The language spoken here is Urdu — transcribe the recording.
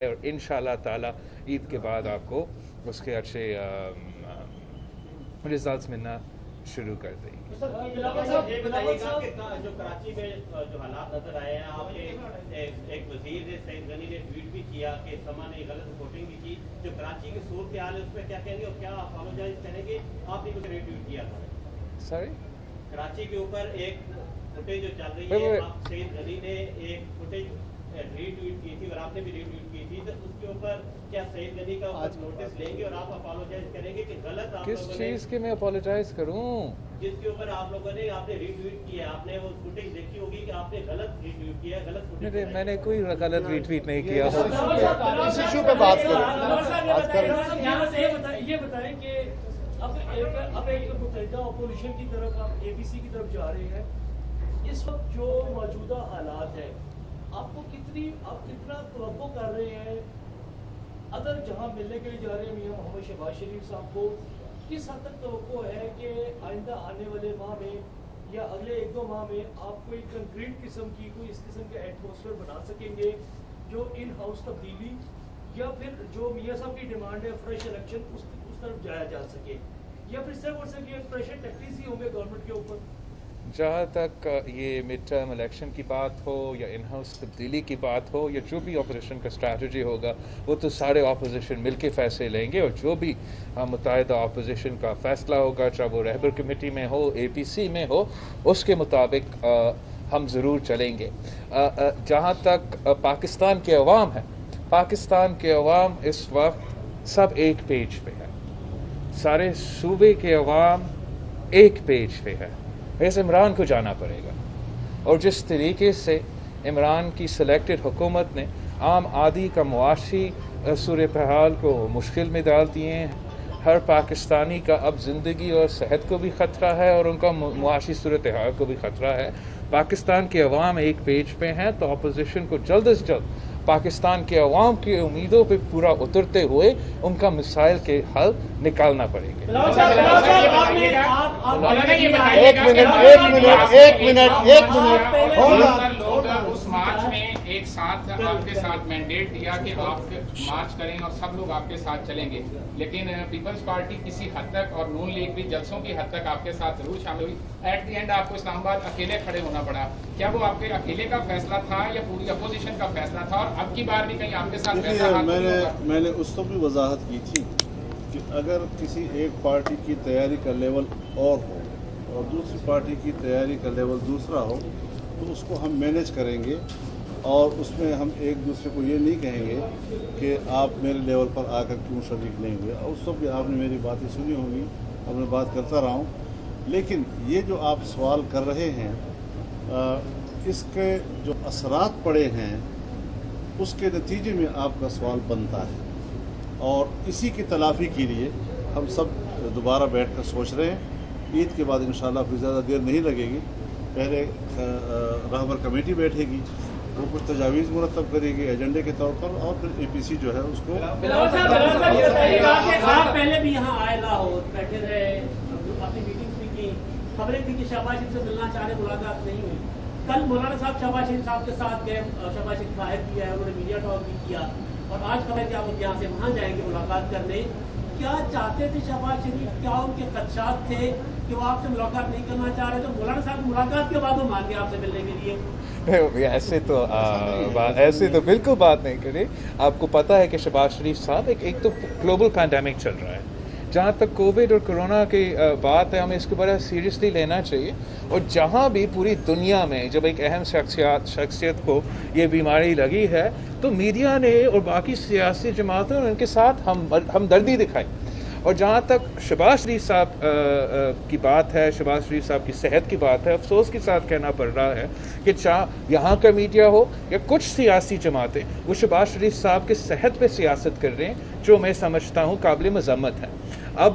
اور انشاءاللہ تعالی عید کے بعد آپ کو اس کے اچھے ریزلٹس ملنا شروع کر دیں گے. یہ بتائیے گا کہ جو کراچی میں جو حالات نظر آئے ہیں، آپ کے ایک وزیر نے سعید غنی نے ٹویٹ بھی کیا کہ سما نے غلط رپورٹنگ بھی کی. جو کراچی کی صورتحال ہے اس پہ کیا کہیں گے اور کیا اپالوجائز کریں گے؟ آپ نے کچھ ری ٹویٹ کیا تھا سوری کراچی کے اوپر ایک فوٹیج جو چل رہی ہے، آپ سعید غنی نے ایک فوٹیج ری ٹویٹ کی تھی اور آپ نے بھی ری ٹویٹ کی تھی، تو اس کے اوپر کیا سعید غنی کا نوٹس لیں گے اور آپ اپالوجائز کریں گے کہ غلط آپ کس چیز کے میں اپالوجائز کروں؟ جس کے اوپر آپ لوگوں نے آپ نے ری ٹویٹ کیا ہے، آپ نے وہ فوٹیج دیکھی ہوگی کہ آپ نے غلط ری ٹویٹ کیا ہے، غلط فوٹیج. میں نے کوئی غلط ری ٹویٹ نہیں کیا. اس ایشو پہ بات کریں. یہ بتائیں کہ اب ایک متحدہ اپوزیشن کی طرف آپ اے بی سی کی طرف جا رہے ہیں. اس وقت جو موجودہ حالات ہیں، آپ کتنا توقع کر رہے ہیں اگر جہاں ملنے کے لیے جا رہے ہیں میاں محمد شہباز شریف صاحب کو، کس حد تک توقع ہے کہ آئندہ آنے والے ماہ میں یا اگلے 1-2 ماہ میں آپ کوئی کنکریٹ قسم کی کوئی اس قسم کا ایٹماسفیئر بنا سکیں گے جو ان ہاؤس تبدیلی یا پھر جو میاں صاحب کی ڈیمانڈ ہے فریش الیکشن اس طرف جایا جا سکے، یا پھر صرف اور صرف یہ پریشر ٹیکٹکس ہی ہوں گے گورنمنٹ کے اوپر؟ جہاں تک یہ مڈ ٹرم الیکشن کی بات ہو یا ان ہاؤس تبدیلی کی بات ہو یا جو بھی اپوزیشن کا اسٹریٹجی ہوگا، وہ تو سارے اپوزیشن مل کے فیصلے لیں گے، اور جو بھی متحدہ اپوزیشن کا فیصلہ ہوگا، چاہے وہ رہبر کمیٹی میں ہو، اے پی سی میں ہو، اس کے مطابق ہم ضرور چلیں گے. جہاں تک پاکستان کے عوام ہے، پاکستان کے عوام اس وقت سب ایک پیج پہ ہے، سارے صوبے کے عوام ایک پیج پہ ہے. اس عمران کو جانا پڑے گا، اور جس طریقے سے عمران کی سلیکٹڈ حکومت نے عام آدمی کا معاشی صورتحال کو مشکل میں ڈال دیے ہیں. ہر پاکستانی کا اب زندگی اور صحت کو بھی خطرہ ہے اور ان کا معاشی صورتحال کو بھی خطرہ ہے. پاکستان کے عوام ایک پیج پہ ہیں، تو اپوزیشن کو جلد از جلد پاکستان کے عوام کی امیدوں پہ پورا اترتے ہوئے ان کا مسائل کے حل نکالنا پڑے گا. اس مارچ میں ایک ساتھ آپ کے ساتھ مینڈیٹ دیا کہ آپ مارچ کریں اور سب لوگ آپ کے ساتھ چلیں گے، لیکن پیپلز پارٹی کسی حد تک اور نون لیگ بھی جلسوں کی حد تک آپ کے ساتھ ضرور شامل ہوئی. ایٹ دی اینڈ آپ کو اسلام آباد اکیلے کھڑے ہونا پڑا. کیا وہ آپ کے اکیلے کا فیصلہ تھا یا پوری اپوزیشن کا فیصلہ تھا، اور اب کی بار بھی کہیں آپ کے ساتھ میں نے اس کو بھی وضاحت کی تھی کہ اگر کسی ایک پارٹی کی تیاری کا لیول اور ہو اور دوسری پارٹی کی تیاری کا لیول دوسرا ہو تو اس کو ہم مینیج کریں گے، اور اس میں ہم ایک دوسرے کو یہ نہیں کہیں گے کہ آپ میرے لیول پر آ کر کیوں شریک نہیں ہوئے. اور اس وقت بھی آپ نے میری باتیں سنی ہوں گی، اب میں بات کرتا رہا ہوں. لیکن یہ جو آپ سوال کر رہے ہیں، اس کے جو اثرات پڑے ہیں اس کے نتیجے میں آپ کا سوال بنتا ہے، اور اسی کی تلافی کے لیے ہم سب دوبارہ بیٹھ کر سوچ رہے ہیں. عید کے بعد انشاءاللہ کوئی زیادہ دیر نہیں لگے گی. پہلے رہبر کمیٹی بیٹھے گی، وہ کچھ تجاویز مرتب کرے گی ایجنڈے کے طور پر، اور پھر اے پی سی جو ہے اس کو پہلے بھی یہاں آئے لاہور بیٹھے رہے، اپنی میٹنگ بھی کی، خبریں تھی کہ شہباز شریف سے ملنا چاہ رہے، ملاقات نہیں ہوئی. کل مولانا صاحب شہباز شریف صاحب کے ساتھ گئے، شہباز شریف باہر کیا ہے، انہوں نے میڈیا ٹاک بھی کیا، اور آج خبر کہ آپ یہاں سے وہاں جائیں گے ملاقات کرنے. کیا چاہتے تھے شہباز شریف؟ کیا ان کے خدشات تھے کہ وہ آپ سے ملاقات نہیں کرنا چاہ رہے؟ تو مولانا صاحب ملاقات کے بعد وہ مان گئے آپ سے ملنے کے لیے. ایسے تو بالکل بات نہیں کرے. آپ کو پتہ ہے کہ شہباز شریف صاحب ایک تو گلوبل پینڈیمک چل رہا ہے. جہاں تک کووڈ اور کرونا کی بات ہے، ہمیں اس کو بڑا سیریسلی لینا چاہیے. اور جہاں بھی پوری دنیا میں جب ایک اہم شخصیت کو یہ بیماری لگی ہے، تو میڈیا نے اور باقی سیاسی جماعتوں نے ان کے ساتھ ہمدردی دکھائی. اور جہاں تک شہباز شریف صاحب کی بات ہے، شہباز شریف صاحب کی صحت کی بات ہے، افسوس کے ساتھ کہنا پڑ رہا ہے کہ چاہے یہاں کا میڈیا ہو یا کچھ سیاسی جماعتیں، وہ شہباز شریف صاحب کے صحت پہ سیاست کر رہے ہیں، جو میں سمجھتا ہوں قابل مذمت ہے. اب